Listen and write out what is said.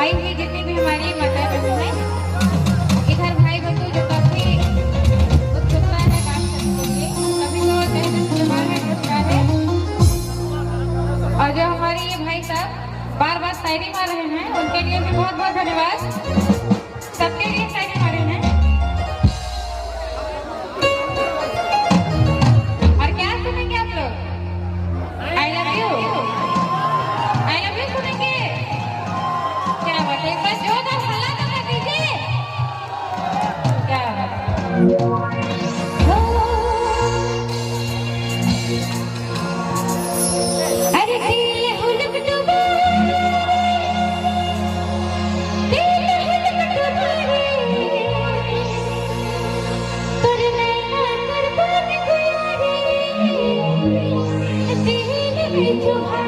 आई हुई जितनी भी हमारी माता बहन है, इधर भाई बंधु जो काफी उत्सुकता है काम करने के लिए, सभी को तहे दिल से नमस्कार है। और जो हमारे ये भाई साहब बार बार शायरी मार रहे हैं, उनके लिए भी बहुत बहुत धन्यवाद। सबके लिए शायरी मारे हैं। और क्या सुनेंगे आप लोग? आई लव यू सुनेंगे। क्या बात है, एक बार जोरदार हल्ला तो कर दीजिए। क्या बात है। अरे दिल हुलक डूबा, दिल हुलक डूबा रे, पर नैना कुर्बान हुआ रे, दिल में चुभा।